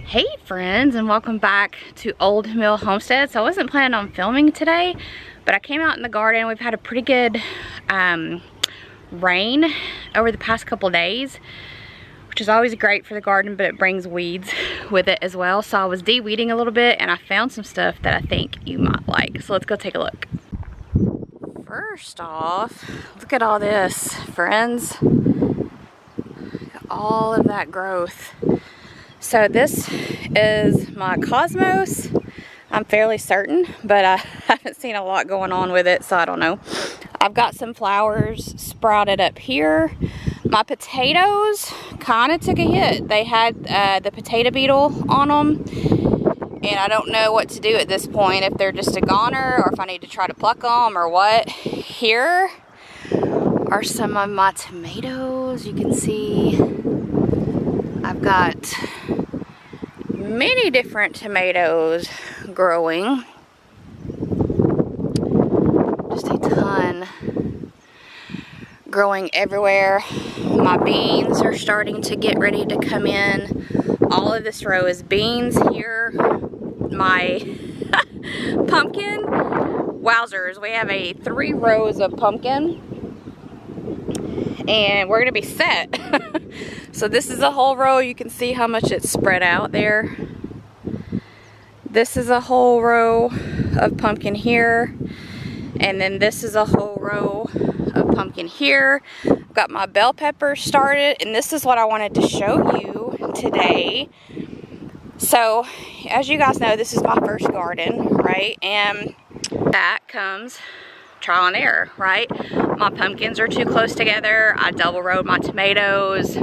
Hey friends, and welcome back to Old Mill Homestead. So I wasn't planning on filming today, but I came out in the garden. We've had a pretty good rain over the past couple days, which is always great for the garden, but it brings weeds with it as well. So I was de-weeding a little bit and I found some stuff that I think you might like. So let's go take a look. First off, look at all this, friends. Look at all of that growth. So this is my cosmos, I'm fairly certain, but I haven't seen a lot going on with it, so I don't know. I've got some flowers sprouted up here. My potatoes kind of took a hit. They had the potato beetle on them, and I don't know what to do at this point, if they're just a goner or if I need to try to pluck them or what. Here are some of my tomatoes. You can see I've got many different tomatoes growing, just a ton growing everywhere. My beans are starting to get ready to come in. All of this row is beans here. My pumpkin, wowzers, we have 3 rows of pumpkin and we're gonna be set. So this is a whole row. You can see how much it's spread out there. This is a whole row of pumpkin here. And then this is a whole row of pumpkin here. I've got my bell peppers started, and this is what I wanted to show you today. So, as you guys know, this is my first garden, right? And that comes trial and error, right? My pumpkins are too close together. I double rowed my tomatoes.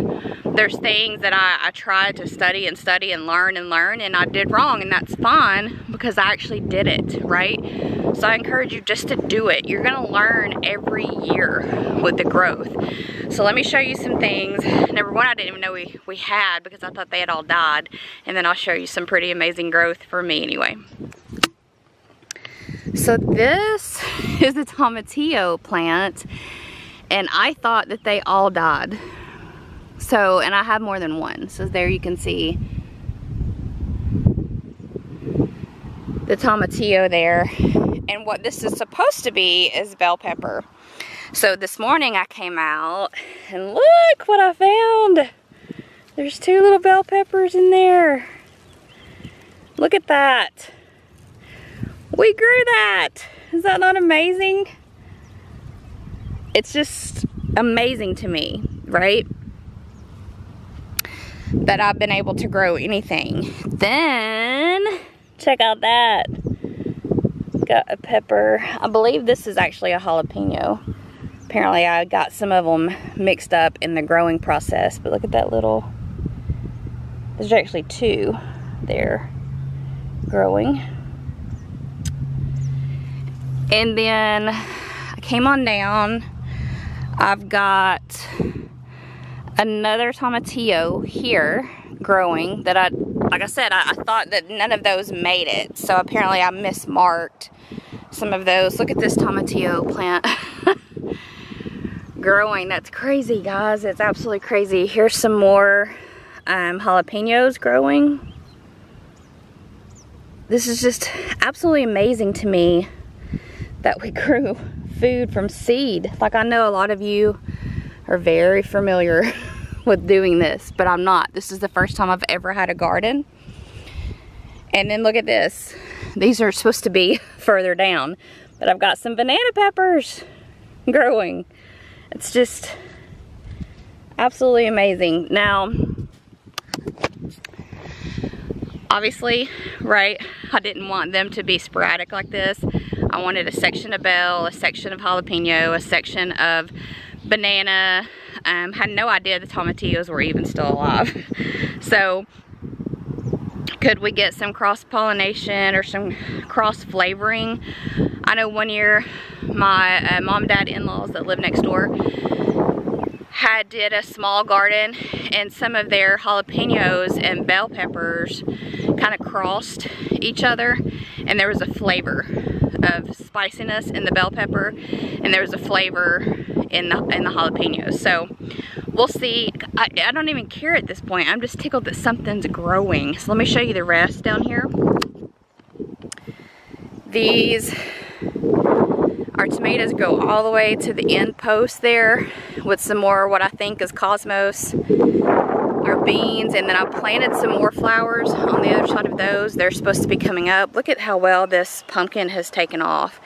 There's things that I tried to study and learn, and I did wrong, and that's fine because I actually did it, right? So I encourage you just to do it. You're gonna learn every year with the growth. So let me show you some things. Number one, I didn't even know we had, because I thought they had all died. And then I'll show you some pretty amazing growth for me anyway. So this is the tomatillo plant, and I thought that they all died. So, and I have more than one. So there you can see the tomatillo there. And what this is supposed to be is bell pepper. So this morning I came out and look what I found. There's 2 little bell peppers in there. Look at that. We grew that. Is that not amazing? It's just amazing to me, right? That I've been able to grow anything. Then, check out that. Got a pepper. I believe this is actually a jalapeno. Apparently I got some of them mixed up in the growing process, but look at that little, there's actually 2 there growing. And then I came on down. I've got another tomatillo here growing that like I said, I thought that none of those made it. So apparently I mismarked some of those. Look at this tomatillo plant growing. That's crazy, guys. It's absolutely crazy. Here's some more jalapenos growing. This is just absolutely amazing to me that we grew food from seed. Like, I know a lot of you are very familiar with doing this, but I'm not. This is the first time I've ever had a garden. And then look at this. These are supposed to be further down, but I've got some banana peppers growing. It's just absolutely amazing. Now, obviously, right, I didn't want them to be sporadic like this. I wanted a section of bell, a section of jalapeno, a section of banana. Had no idea the tomatillos were even still alive. So, could we get some cross-pollination or some cross-flavoring? I know one year my mom, dad, in-laws that live next door did a small garden, and some of their jalapenos and bell peppers kind of crossed each other, and there was a flavor of spiciness in the bell pepper, and there was a flavor in the jalapenos. So we'll see. I don't even care at this point. I'm just tickled that something's growing. So let me show you the rest down here. These, our tomatoes go all the way to the end post there with some more what I think is cosmos. Our beans, and then I planted some more flowers on the other side of those. They're supposed to be coming up. Look at how well this pumpkin has taken off.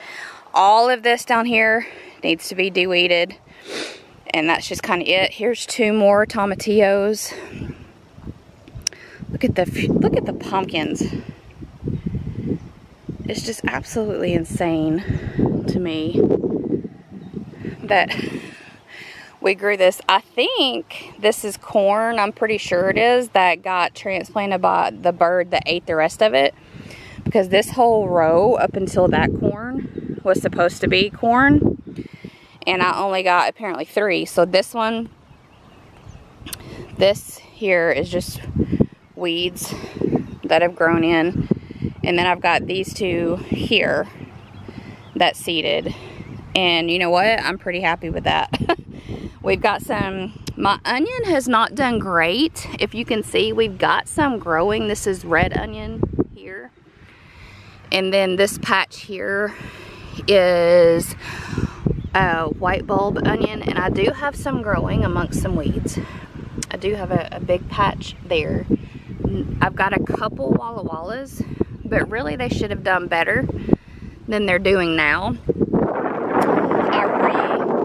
All of this down here needs to be de-weeded, and that's just kind of it. Here's 2 more tomatillos. Look at the pumpkins. It's just absolutely insane to me that we grew this. I think this is corn, I'm pretty sure it is, that got transplanted by the bird that ate the rest of it. Because this whole row up until that corn was supposed to be corn. And I only got apparently 3. So this one, this here is just weeds that have grown in. And then I've got these 2 here that seeded. And you know what? I'm pretty happy with that. We've got some, my onion has not done great. If you can see, we've got some growing. This is red onion here. And then this patch here is white bulb onion. And I do have some growing amongst some weeds. I do have a big patch there. I've got a couple Walla Wallas, but really they should have done better than they're doing now.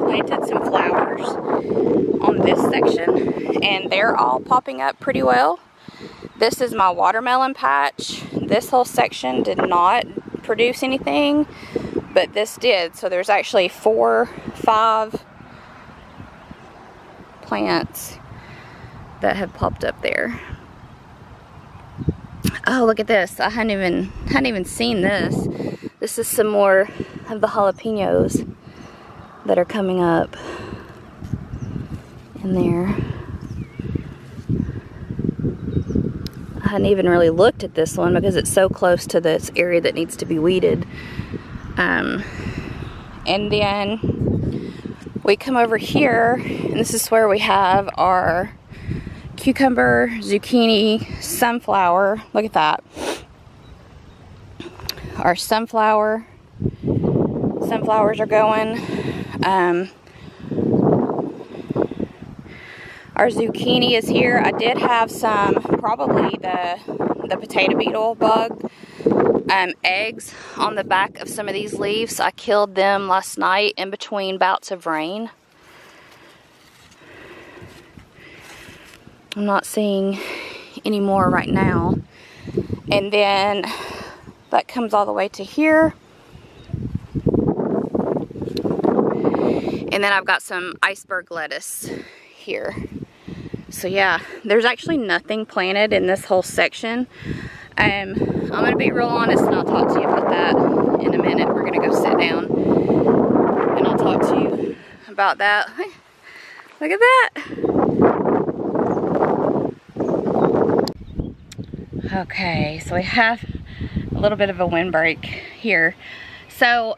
Planted some flowers on this section, and they're all popping up pretty well. This is my watermelon patch. This whole section did not produce anything, but this did. So there's actually 4, 5 plants that have popped up there. Oh, look at this. I hadn't even seen this. This is some more of the jalapenos that are coming up in there. I hadn't even really looked at this one because it's so close to this area that needs to be weeded. And then we come over here, and this is where we have our cucumber, zucchini, sunflower. Look at that. Our sunflowers are going. Our zucchini is here. I did have some, probably the potato beetle bug eggs on the back of some of these leaves. I killed them last night in between bouts of rain. I'm not seeing any more right now. And then that comes all the way to here. And then I've got some iceberg lettuce here. So yeah, there's actually nothing planted in this whole section. I'm gonna be real honest, and I'll talk to you about that in a minute. We're gonna go sit down and I'll talk to you about that. Look at that. Okay, so we have a little bit of a windbreak here. So,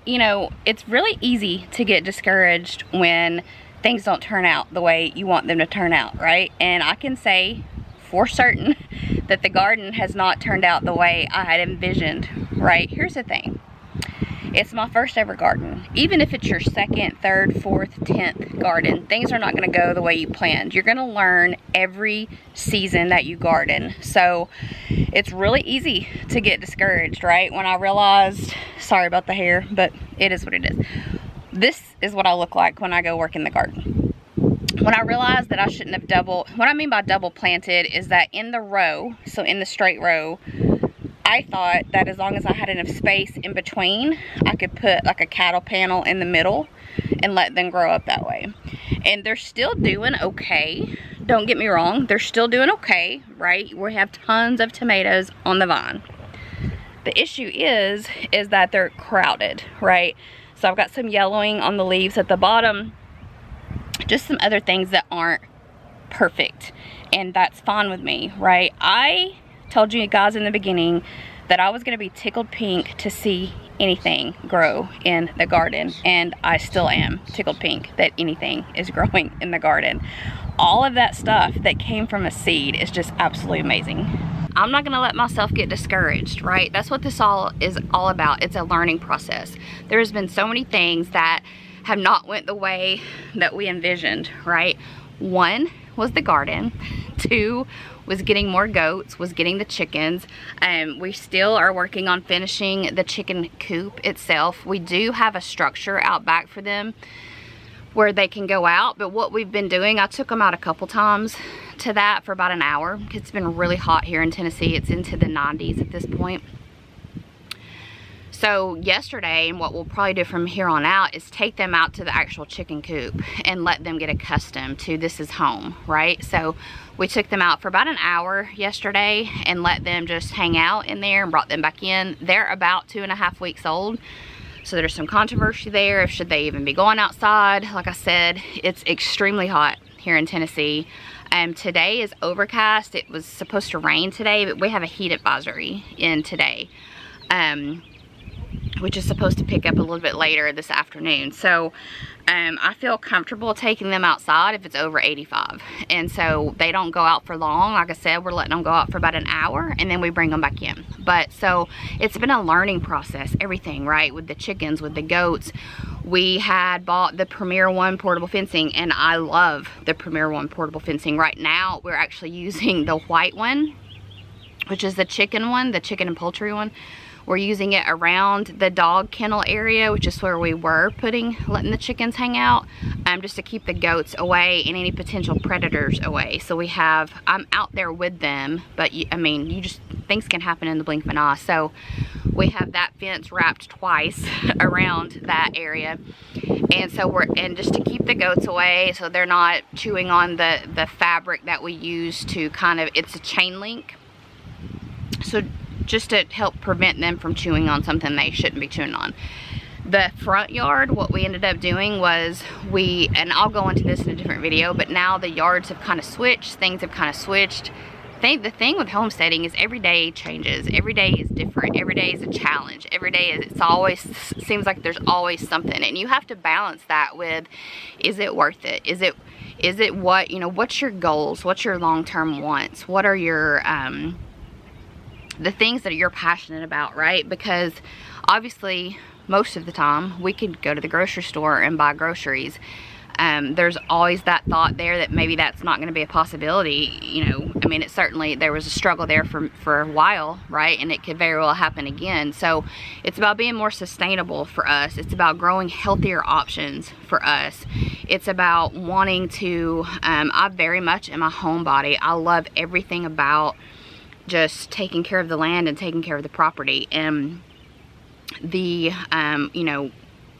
you know, it's really easy to get discouraged when things don't turn out the way you want them to turn out, right? And I can say for certain that the garden has not turned out the way I had envisioned, right? Here's the thing. It's my first ever garden. Even if it's your second, third, fourth, 10th garden, things are not gonna go the way you planned. You're gonna learn every season that you garden. So it's really easy to get discouraged, right? When I realized, sorry about the hair, but it is what it is. This is what I look like when I go work in the garden. When I realized that I shouldn't have what I mean by double planted is that in the row, so in the straight row, I thought that as long as I had enough space in between, I could put like a cattle panel in the middle and let them grow up that way. And they're still doing okay. Don't get me wrong, they're still doing okay, right? We have tons of tomatoes on the vine. The issue is that they're crowded, right? So I've got some yellowing on the leaves at the bottom, just some other things that aren't perfect, and that's fine with me, right? I told you guys in the beginning that I was gonna be tickled pink to see anything grow in the garden, and I still am tickled pink that anything is growing in the garden. All of that stuff that came from a seed is just absolutely amazing. I'm not gonna let myself get discouraged, right? That's what this all is all about. It's a learning process. There's been so many things that have not went the way that we envisioned, right? One was the garden. Two was getting more goats, was getting the chickens. We still are working on finishing the chicken coop itself. We do have a structure out back for them where they can go out, but what we've been doing, I took them out a couple times to that for about an hour. It's been really hot here in Tennessee. It's into the 90s at this point. So yesterday, and what we'll probably do from here on out, is take them out to the actual chicken coop and let them get accustomed to this is home, right? So we took them out for about an hour yesterday and let them just hang out in there and brought them back in. They're about 2.5 weeks old. So there's some controversy there if should they even be going outside. Like I said, it's extremely hot here in Tennessee. Today is overcast. It was supposed to rain today, but we have a heat advisory in today, which is supposed to pick up a little bit later this afternoon. So I feel comfortable taking them outside if it's over 85. And so they don't go out for long. Like I said, we're letting them go out for about an hour and then we bring them back in. But so it's been a learning process, everything, right? With the chickens, with the goats. We had bought the Premier One portable fencing, and I love the Premier One portable fencing. Right now, we're actually using the white one, which is the chicken one, the chicken and poultry one. We're using it around the dog kennel area, which is where we were letting the chickens hang out, just to keep the goats away and any potential predators away. So we have, I'm out there with them, but things can happen in the blink of an eye. So we have that fence wrapped twice around that area. And so and just to keep the goats away so they're not chewing on the fabric that we use to it's a chain link. So just to help prevent them from chewing on something they shouldn't be chewing on. The front yard, what we ended up doing was and I'll go into this in a different video, but now the yards have kind of switched, things have kind of switched. The thing with homesteading is every day changes, every day is different, every day is a challenge, every day it's always, seems like there's always something, and you have to balance that with, is it worth it? Is it what, what's your goals? What's your long-term wants? What are your, the things that you're passionate about, right? Because obviously most of the time we could go to the grocery store and buy groceries. There's always that thought there that maybe that's not going to be a possibility. It certainly, there was a struggle there for a while, right? And it could very well happen again. So it's about being more sustainable for us. It's about growing healthier options for us. It's about wanting to, I very much am a homebody. I love everything about just taking care of the land and taking care of the property. And the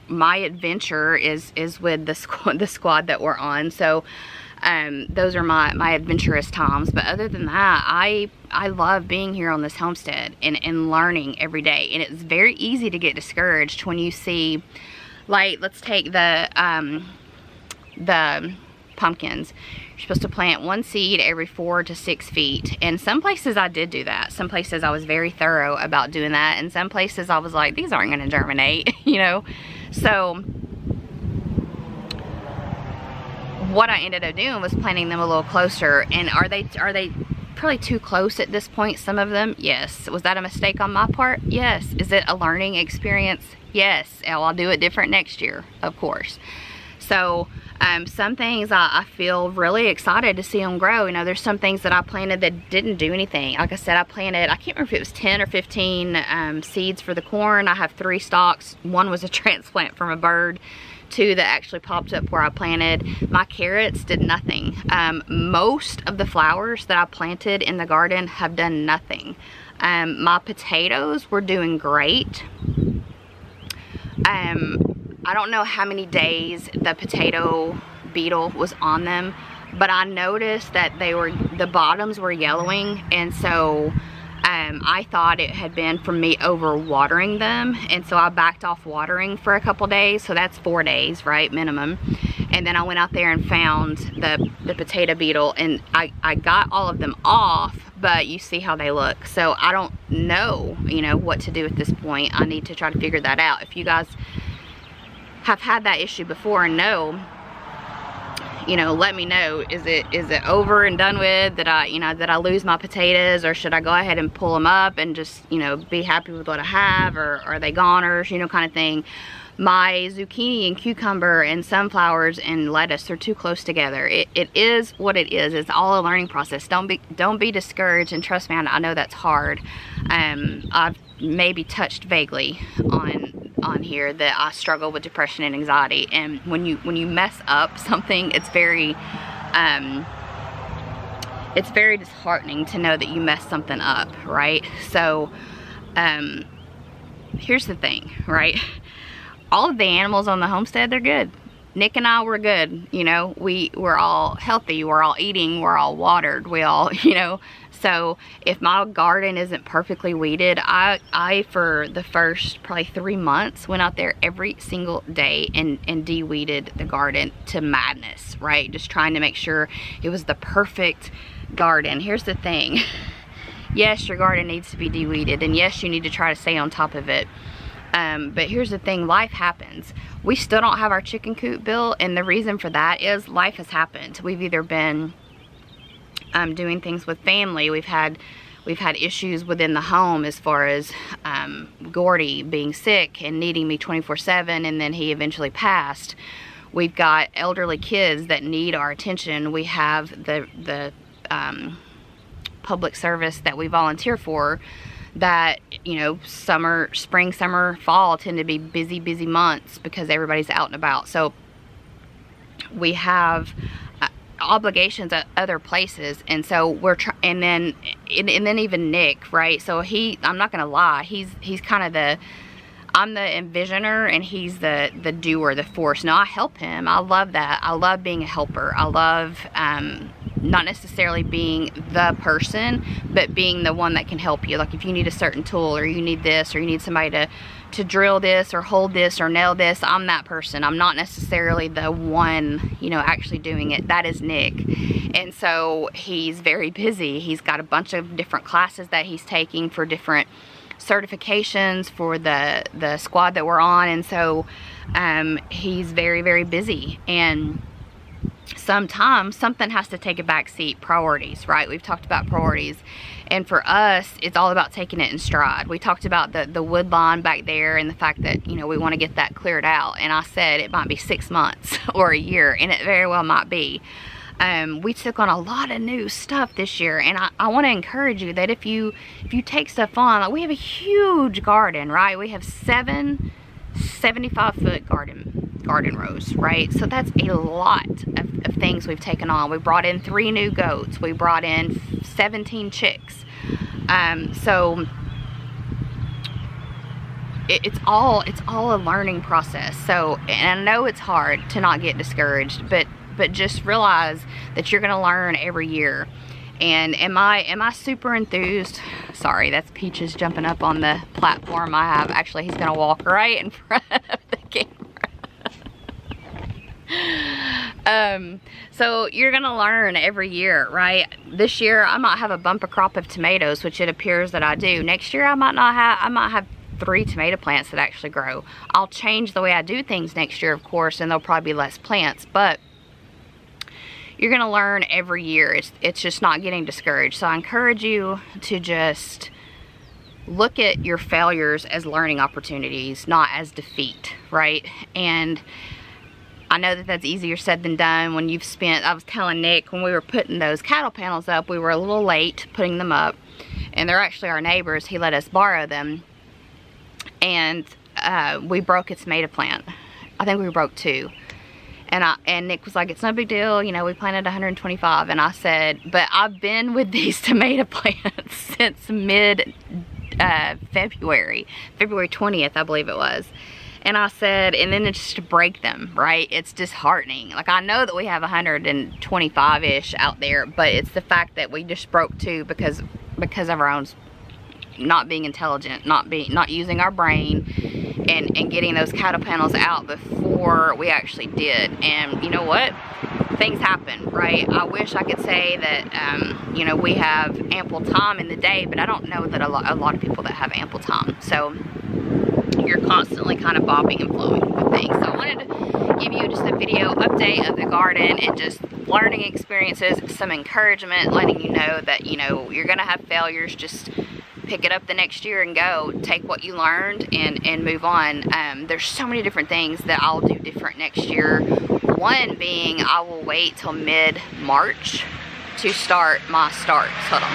my adventure is with the squad that we're on. So those are my adventurous times. But other than that, I love being here on this homestead and learning every day. And it's very easy to get discouraged when you see, like, let's take the pumpkins. You're supposed to plant one seed every 4 to 6 feet. And some places I did do that. Some places I was very thorough about doing that. And some places I was like, these aren't going to germinate, So what I ended up doing was planting them a little closer. And are they probably too close at this point, some of them? Yes. Was that a mistake on my part? Yes. Is it a learning experience? Yes. I'll do it different next year, of course. So some things I feel really excited to see them grow. There's some things that I planted that didn't do anything. Like I said, I planted, I can't remember if it was 10 or 15 seeds for the corn. I have 3 stalks. One was a transplant from a bird. 2 that actually popped up where I planted. My carrots did nothing. Most of the flowers that I planted in the garden have done nothing. My potatoes were doing great. I don't know how many days the potato beetle was on them, but I noticed that the bottoms were yellowing, and so I thought it had been from me over watering them, and so I backed off watering for a couple days. So that's 4 days, right, minimum. And then I went out there and found the potato beetle, and I got all of them off, but you see how they look. So I don't know, you know, what to do at this point. I need to try to figure that out. If you guys have had that issue before and know, you know, let me know. Is it over and done with? Did I lose my potatoes, or should I go ahead and pull them up and just, you know, be happy with what I have, or are they goners, you know, kind of thing. My zucchini and cucumber and sunflowers and lettuce, they're too close together. It is what it is. It's all a learning process. Don't be discouraged, and trust me, I know that's hard. I've maybe touched vaguely on here that I struggle with depression and anxiety, and when you mess up something, it's very disheartening to know that you messed something up, right? So here's the thing, right? All of the animals on the homestead, they're good. Nick and I were good, you know. We're all healthy, we're all eating, we're all watered, we all, you know. So if my garden isn't perfectly weeded, I for the first probably 3 months went out there every single day and de-weeded the garden to madness, right? Just trying to make sure it was the perfect garden. Here's the thing. Yes, your garden needs to be de-weeded, and yes, you need to try to stay on top of it. But here's the thing, life happens. We still don't have our chicken coop built, and the reason for that is life has happened. We've either been doing things with family, we've had issues within the home as far as Gordy being sick and needing me 24/7, and then he eventually passed. We've got elderly kids that need our attention. We have the public service that we volunteer for, that, you know, spring, summer, fall tend to be busy months because everybody's out and about. So we have obligations at other places, and so we're and then even Nick, right? So I'm not gonna lie, he's kind of I'm the envisioner and he's the doer, the force. Now I help him. I love that. I love being a helper. I love not necessarily being the person, but being the one that can help you. Like if you need a certain tool, or you need this, or you need somebody to drill this or hold this or nail this, I'm that person. I'm not necessarily the one, you know, actually doing it. That is Nick. And so he's very busy. He's got a bunch of different classes that he's taking for different certifications for the squad that we're on, and so he's very busy, and sometimes something has to take a back seat. Priorities, right? We've talked about priorities, and for us it's all about taking it in stride. We talked about the wood line back there and the fact that, you know, we want to get that cleared out, and I said it might be 6 months or a year, and it very well might be. We took on a lot of new stuff this year, and I want to encourage you that if you take stuff on, like we have a huge garden, right? We have 7 75-foot garden rows, right? So that's a lot of things we've taken on. We brought in 3 new goats. We brought in 17 chicks. So it's all a learning process. So, and I know it's hard to not get discouraged, but just realize that you're gonna learn every year. And am I super enthused? Sorry, that's Peaches jumping up on the platform I have. Actually, he's gonna walk right in front of the camera. So you're gonna learn every year, right? This year I might have a bumper crop of tomatoes, which it appears that I do. Next year I might have 3 tomato plants that actually grow. I'll change the way I do things next year, of course, and there'll probably be less plants, but you're gonna learn every year. It's just not getting discouraged. So I encourage you to just look at your failures as learning opportunities, not as defeat, right? And I know that that's easier said than done when you've spent, I was telling Nick, when we were putting those cattle panels up, we were a little late putting them up, and they're actually our neighbors. He let us borrow them, and we broke a tomato plant. I think we broke 2. And Nick was like, it's no big deal, you know, we planted 125. And I said, but I've been with these tomato plants since February 20th, I believe it was. And I said, and then it's just to break them, right? It's disheartening. Like, I know that we have 125-ish out there, but it's the fact that we just broke 2 because of our own not being intelligent, not using our brain, and getting those cattle panels out before we actually did. And you know what? things happen, right? I wish I could say that, you know, we have ample time in the day, but I don't know that a lot of people that have ample time. So you're constantly kind of bobbing and flowing with things. So I wanted to give you just a video update of the garden and just learning experiences, some encouragement, letting you know that, you know, you're gonna have failures. Just pick it up the next year and go. Take what you learned and move on. There's so many different things that I'll do different next year. One being, I will wait till mid-March to start my starts. Hold on.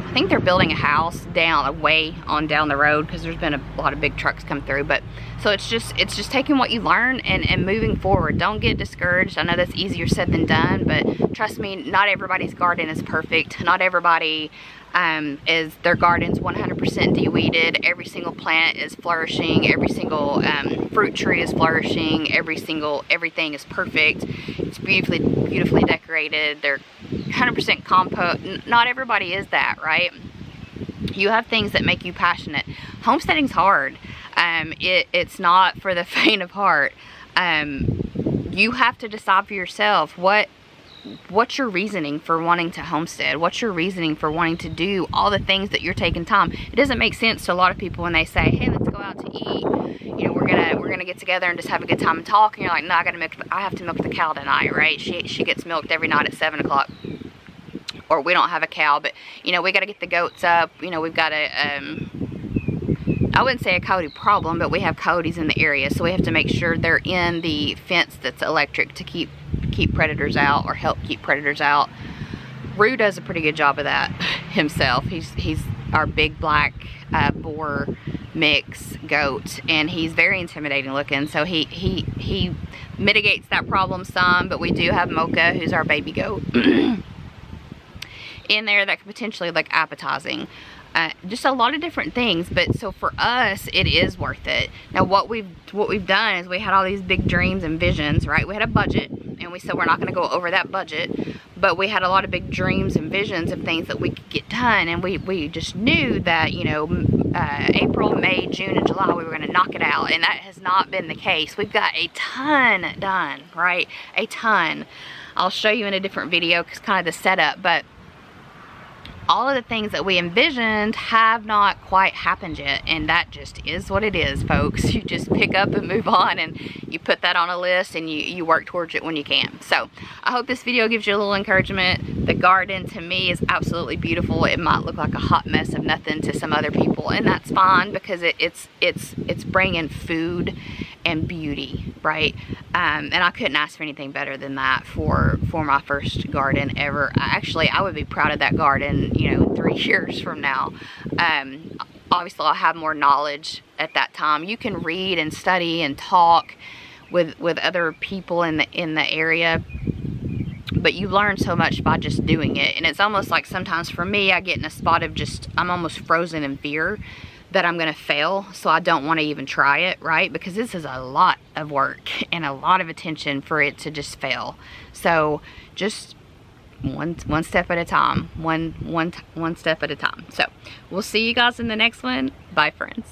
I think they're building a house down way on down the road because there's been a lot of big trucks come through. But so it's just taking what you learn and moving forward. Don't get discouraged. I know that's easier said than done, but trust me, not everybody's garden is perfect. Not everybody is their garden's 100% de-weeded. Every single plant is flourishing. Every single fruit tree is flourishing. Everything is perfect. It's beautifully decorated. They're 100% compost. Not everybody is that, right? You have things that make you passionate. Homesteading's hard. It's not for the faint of heart. You have to decide for yourself what's your reasoning for wanting to homestead. What's your reasoning for wanting to do all the things that you're taking time. It doesn't make sense to a lot of people when they say, hey, let's go out to eat. You know, we're gonna get together and just have a good time and talk. And you're like, no, I have to milk the cow tonight, right? She gets milked every night at 7 o'clock. Or we don't have a cow, but you know, we got to get the goats up. You know, we've got a I wouldn't say a coyote problem, but we have coyotes in the area, so we have to make sure they're in the fence that's electric to keep predators out, or help keep predators out. Rue does a pretty good job of that himself. He's our big black boar mix goat, and he's very intimidating looking, so he mitigates that problem some. But we do have Mocha, who's our baby goat, in there that could potentially look appetizing. Just a lot of different things, but so for us, it is worth it. Now what we've done is we had all these big dreams and visions, right? We had a budget, and we said we're not going to go over that budget, but we had a lot of big dreams and visions of things that we could get done, and we just knew that, you know, April, May, June, and July, we were going to knock it out, and that has not been the case. We've got a ton done, right? A ton. I'll show you in a different video because kind of the setup, but all of the things that we envisioned have not quite happened yet, and that just is what it is, folks. You just pick up and move on, and you put that on a list, and you work towards it when you can. So I hope this video gives you a little encouragement. The garden to me is absolutely beautiful. It might look like a hot mess of nothing to some other people, and that's fine, because it's bringing food and beauty, right? And I couldn't ask for anything better than that for my first garden ever. Actually, I would be proud of that garden, you know, 3 years from now. Obviously, I'll have more knowledge at that time. You can read and study and talk with other people in the area, but you learn so much by just doing it. And it's almost like sometimes for me, I get in a spot of just, I'm almost frozen in fear that I'm gonna fail, so I don't want to even try it, right? Because this is a lot of work and a lot of attention for it to just fail. So just one step at a time, one step at a time. So we'll see you guys in the next one. Bye, friends.